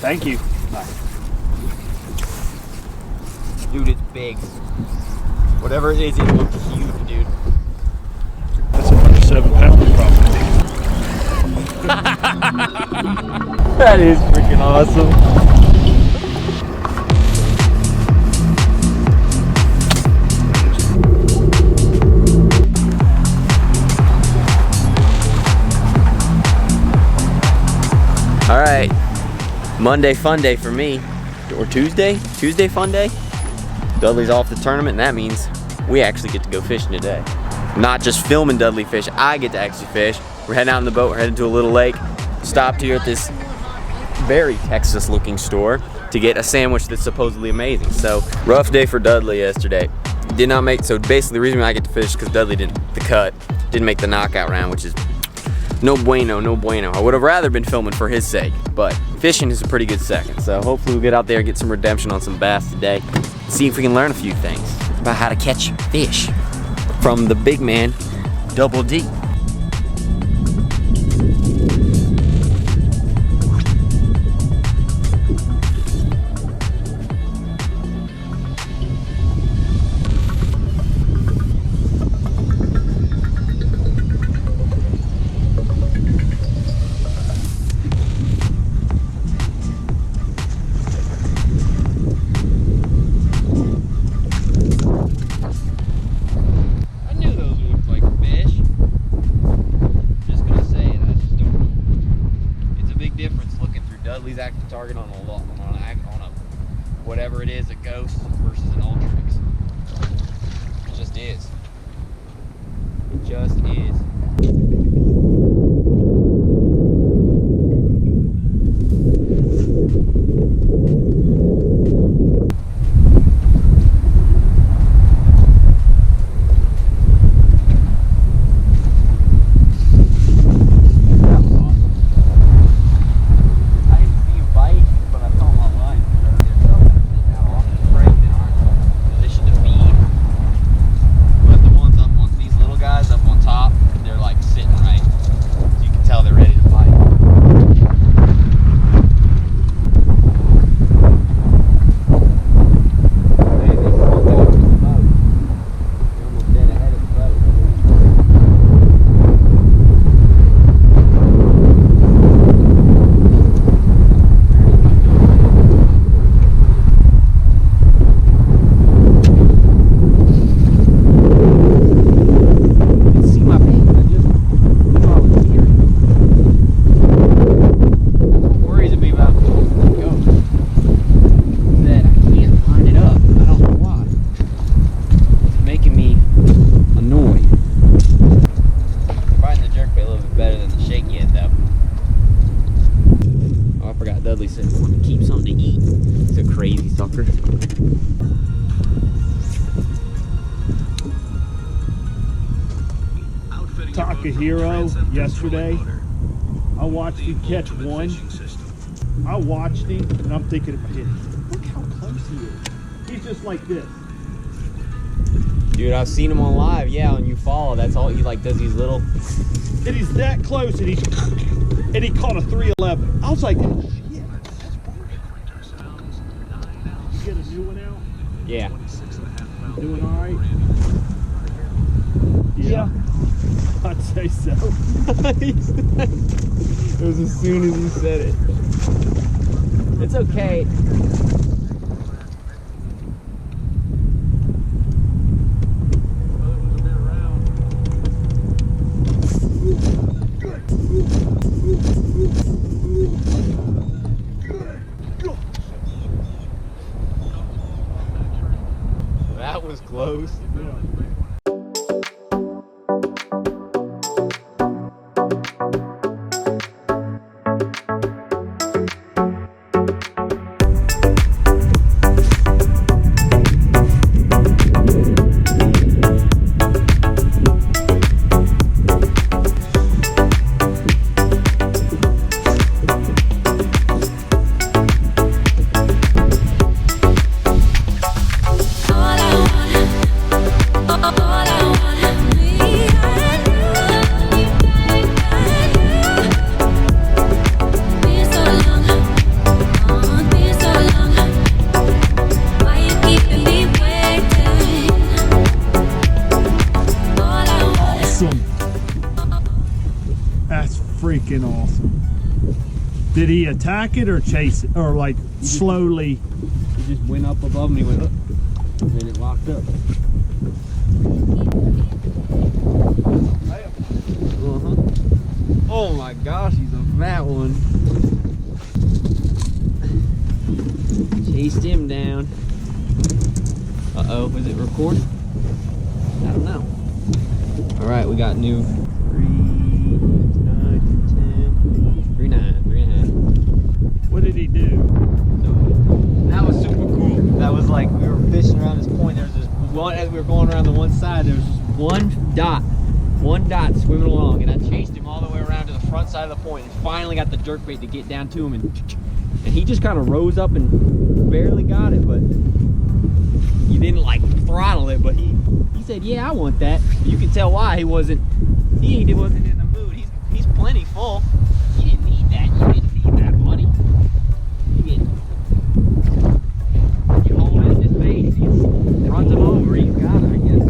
Thank you. Bye. Dude, it's big. Whatever it is, it looks huge, dude. That's another 7 pounder probably. That is freaking awesome. All right, Monday fun day for me, or Tuesday fun day. Dudley's off the tournament, and that means we actually get to go fishing today. Not just filming Dudley fish, I get to actually fish. We're heading out in the boat, we're heading to a little lake. Stopped here at this very Texas looking store to get a sandwich that's supposedly amazing. So, rough day for Dudley yesterday. Did not make, so basically the reason I get to fish is because Dudley didn't make the knockout round, which is no bueno, no bueno. I would have rather been filming for his sake, but fishing is a pretty good second. So hopefully we'll get out there and get some redemption on some bass today. See if we can learn a few things about how to catch fish from the big man, Double D. Dudley's active target on a whatever it is, a ghost versus an Ultrix. It just is. It just is. Dudley said he wanted to keep something to eat. He's a crazy sucker. Takahiro yesterday, I watched him catch one. I watched him and I'm thinking about him. Look how close he is. He's just like this. Dude, I've seen him on live, yeah, on You Follow. That's all he like does these little. And he's that close and he caught a 311. I was like, shit, that's perfect. You get a new one out? Yeah. You doing all right? Yeah. I'd say so. It was as soon as you said it. It's okay. That was close. Yeah. Did he attack it or chase it, or like slowly? He just went up above me, went up, and then it locked up. Oh my gosh, he's a fat one. Chased him down. Uh-oh, was it recording? I don't know. All right, we got new 3, 9, 10, 3, 9, 3.5. What did he do? So, that was super cool. That was like, we were fishing around this point. There was this one, as we were going around the one side, there was just one dot swimming along, and I chased him all the way around to the front side of the point and finally got the jerkbait to get down to him, and he just kind of rose up and barely got it, but he didn't like throttle it, but he said, yeah, I want that. You can tell why he wasn't in the mood. He's plenty full. You didn't need that. You didn't need that, buddy. You hold it in his face, he runs him over, he's got it, I guess.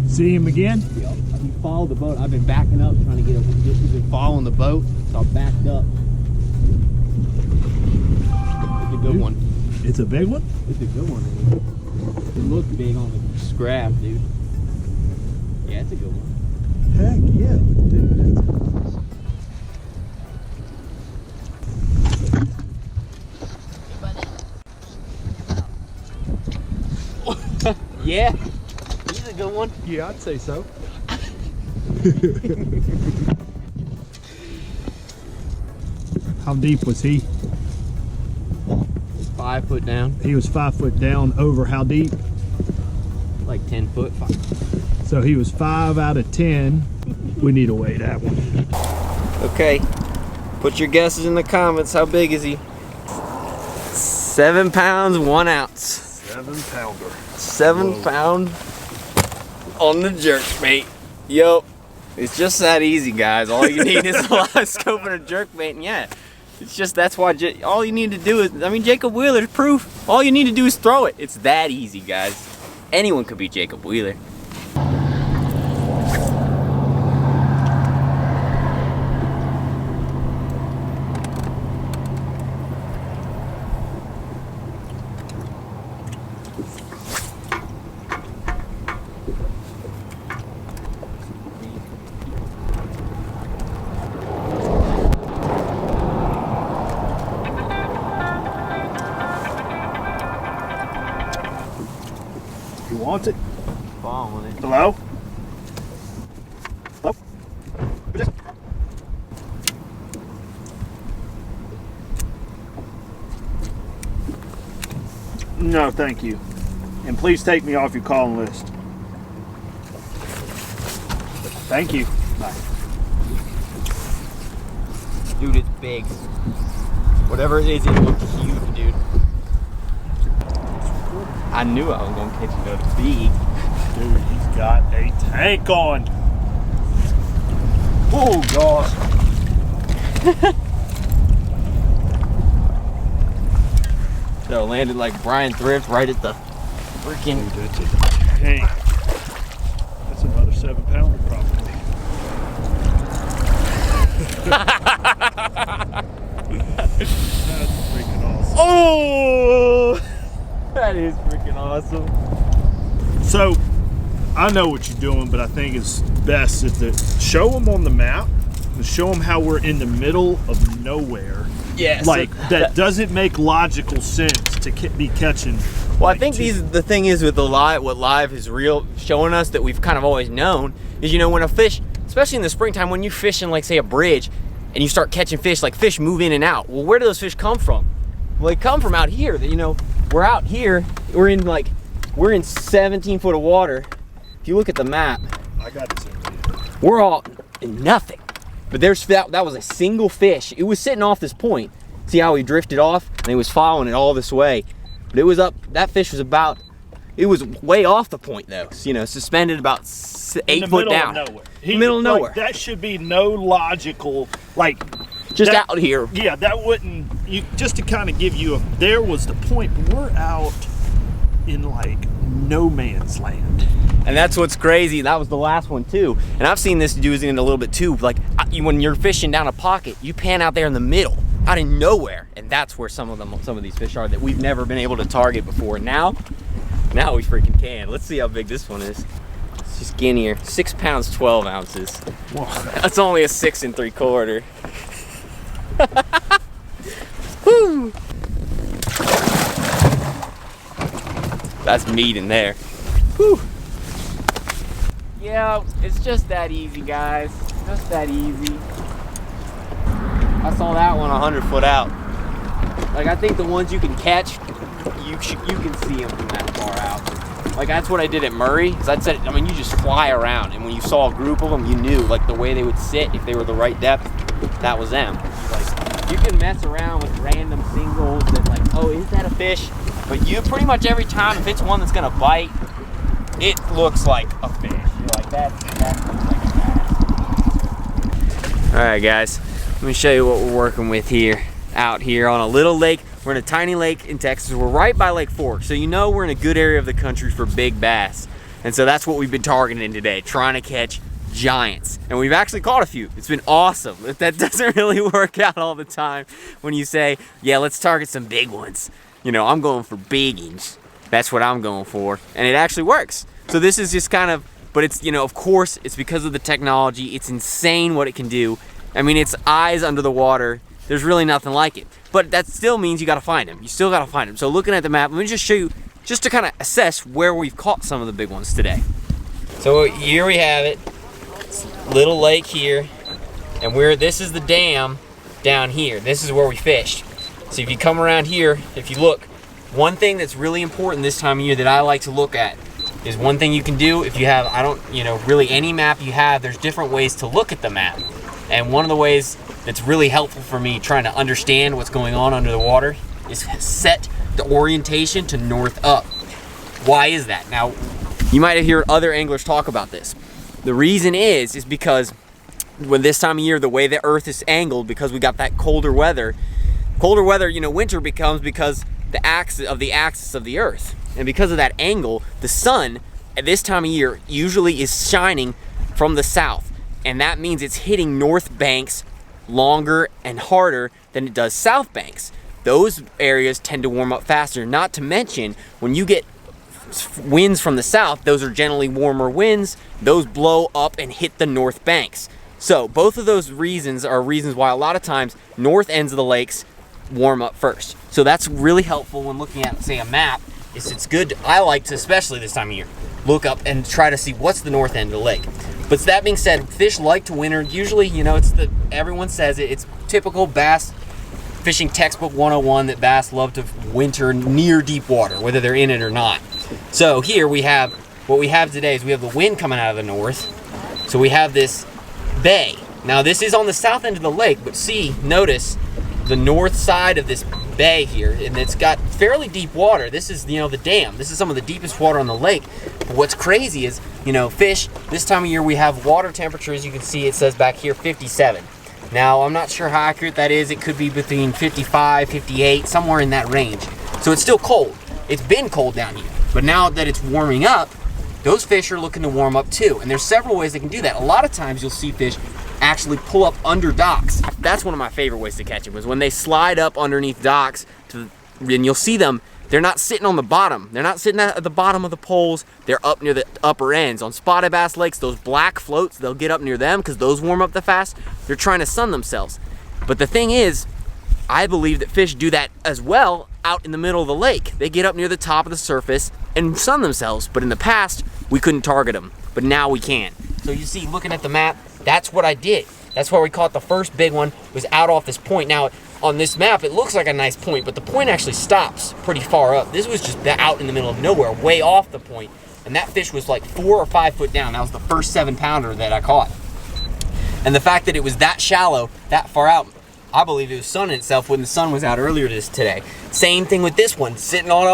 See him again? Yep. He followed the boat. I've been backing up trying to get over. He's been following the boat, so I backed up. It's a good one. It's a big one? It's a good one. It looks big on the scrap, dude. Yeah, it's a good one. Heck yeah, dude. Yeah. He's a good one. Yeah, I'd say so. How deep was he? 5 foot down. He was 5 foot down. Over how deep? Like 10 foot. 5. So he was 5 out of 10. We need to weigh that one. Okay. Put your guesses in the comments. How big is he? 7 pounds, 1 ounce. 7 pounder. 7 Whoa. pound on the jerkbait. Yup. It's just that easy, guys. All you need is a Livescope and a jerkbait, and yeah, it's just, that's why all you need to do is, I mean, Jacob Wheeler's proof. All you need to do is throw it. It's that easy, guys. Anyone could be Jacob Wheeler. He wants it. Following it. Hello? Hello? No, thank you. And please take me off your calling list. Thank you. Bye. Dude, it's big. Whatever it is, it looks huge, dude. I knew I was gonna catch another big. Dude, he's got a tank on. Oh gosh. So landed like Brian Thrift right at the freaking. Dude, that's a tank. That's another 7 pounder probably. That's freaking awesome. Oh! That is freaking awesome. So, I know what you're doing, but I think it's best if to show them on the map, and show them how we're in the middle of nowhere, Yeah, like that doesn't make logical sense to be catching. Well, I think the thing is with the live, what live is real showing us that we've kind of always known is, you know, when a fish, especially in the springtime, when you're fishing like say a bridge and you start catching fish, like fish move in and out. Well, where do those fish come from? Well, they come from out here. You know, we're out here. We're in 17 foot of water. If you look at the map, I got it. we're all in nothing. But there's that was a single fish. It was sitting off this point. See how he drifted off? And he was following it all this way. But it was up, that fish was about, it was way off the point though. So, you know, suspended about 8 foot down. Middle of nowhere. That should be no logical, like. Just out here. Yeah, that wouldn't, just to kind of give you there was the point, but we're out in like no man's land. And that's what's crazy. That was the last one too. And I've seen this using it a little bit too. Like when you're fishing down a pocket, you pan out there in the middle, out of nowhere, and that's where some of these fish are that we've never been able to target before. Now we freaking can. Let's see how big this one is. It's just skinnier. 6 pounds 12 ounces. Whoa. That's only a 6 3/4. Woo! That's meat in there. Whew. Yeah, it's just that easy, guys. Just that easy. I saw that one 100 foot out. Like, I think the ones you can catch, you can see them from that far out. Like, that's what I did at Murray. Cause I'd said, I mean, you just fly around, and when you saw a group of them, you knew, like, the way they would sit, if they were the right depth, that was them. Like, you can mess around with random singles that, like, oh, is that a fish? But you pretty much every time, if it's one that's gonna bite, it looks like a fish. You're like, that looks like a bass. All right, guys, let me show you what we're working with here, out here on a little lake. We're in a tiny lake in Texas. We're right by Lake Fork, so you know we're in a good area of the country for big bass. And so that's what we've been targeting today, trying to catch giants. And we've actually caught a few. It's been awesome. That doesn't really work out all the time when you say, yeah, let's target some big ones. You know, I'm going for biggies. That's what I'm going for. And it actually works. So this is just kind of, but it's, you know, of course, it's because of the technology. It's insane what it can do. I mean, it's eyes under the water. There's really nothing like it. But that still means you gotta find them. You still gotta find them. So looking at the map, let me just show you, just to kind of assess where we've caught some of the big ones today. So here we have it. It's a little lake here. And this is the dam down here. This is where we fished. So if you come around here, if you look, one thing that's really important this time of year that I like to look at is one thing you can do if you have, really any map you have, there's different ways to look at the map. And one of the ways that's really helpful for me trying to understand what's going on under the water is set the orientation to north up. Why is that? Now, you might have heard other anglers talk about this. The reason is because when this time of year, the way the earth is angled, because we got that colder weather, winter becomes because the axis of the earth. And because of that angle, the sun at this time of year usually is shining from the south. And that means it's hitting north banks longer and harder than it does south banks. Those areas tend to warm up faster. Not to mention, when you get winds from the south, those are generally warmer winds. Those blow up and hit the north banks. So both of those reasons are reasons why a lot of times north ends of the lakes warm up first. So that's really helpful when looking at, say, a map. It's good. I like to, especially this time of year, look up and try to see what's the north end of the lake. But that being said, fish like to winter. Usually, everyone says it. It's typical bass fishing textbook 101 that bass love to winter near deep water, whether they're in it or not. So here what we have today is we have the wind coming out of the north. So we have this bay. Now this is on the south end of the lake, but notice the north side of this bay here, and it's got fairly deep water. This is, the dam. This is some of the deepest water on the lake. But what's crazy is, fish, this time of year we have water temperature, as you can see, it says back here 57. Now, I'm not sure how accurate that is. It could be between 55, 58, somewhere in that range. So it's still cold. It's been cold down here. But now that it's warming up, those fish are looking to warm up too. And there's several ways they can do that. A lot of times you'll see fish actually pull up under docks. That's one of my favorite ways to catch them, is when they slide up underneath docks, and you'll see them, they're not sitting on the bottom. They're not sitting at the bottom of the poles. They're up near the upper ends. On spotted bass lakes, those black floats, they'll get up near them because those warm up the fast. They're trying to sun themselves. But the thing is, I believe that fish do that as well out in the middle of the lake. They get up near the top of the surface and sun themselves, but in the past, we couldn't target them, but now we can. So you see, looking at the map, that's what I did. That's where we caught the first big one, was out off this point. Now, on this map, it looks like a nice point, but the point actually stops pretty far up. This was just out in the middle of nowhere, way off the point, and that fish was like 4 or 5 foot down. That was the first 7-pounder that I caught. And the fact that it was that shallow, that far out, I believe it was sunning itself when the sun was out earlier today. Same thing with this one, sitting on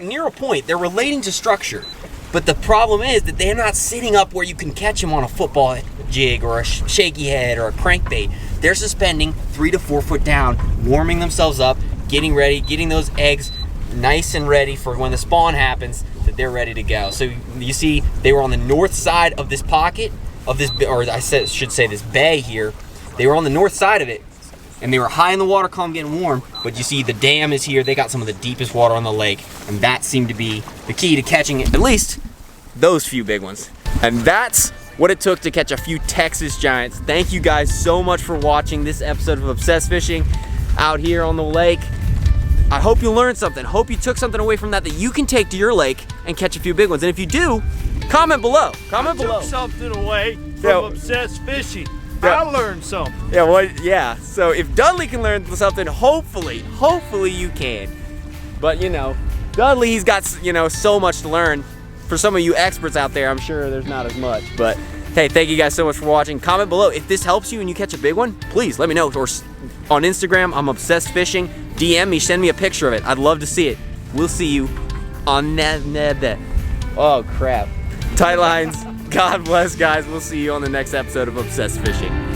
near a point. They're relating to structure, but the problem is that they're not sitting up where you can catch them on a football jig or a shaky head or a crankbait. They're suspending 3 to 4 foot down, warming themselves up, getting ready, getting those eggs nice and ready for when the spawn happens, that they're ready to go. So you see, they were on the north side of this pocket, of this, or I should say this bay here. They were on the north side of it, and they were high in the water column getting warm, but you see the dam is here. They got some of the deepest water on the lake, and that seemed to be the key to catching at least those few big ones. And that's what it took to catch a few Texas giants. Thank you guys so much for watching this episode of Obsessed Fishing out here on the lake. I hope you learned something. Hope you took something away from that you can take to your lake and catch a few big ones. And if you do, comment below. Comment below. Took something away from Obsessed Fishing. I learned something. Yeah, well, yeah. So if Dudley can learn something, hopefully you can. But you know, Dudley, he's got, you know, so much to learn. For some of you experts out there, I'm sure there's not as much. But hey, thank you guys so much for watching. Comment below if this helps you and you catch a big one. Please let me know. Or on Instagram, I'm Obsessed Fishing. DM me, send me a picture of it. I'd love to see it. We'll see you on oh crap. Tight lines. God bless, guys. We'll see you on the next episode of Obsessed Fishing.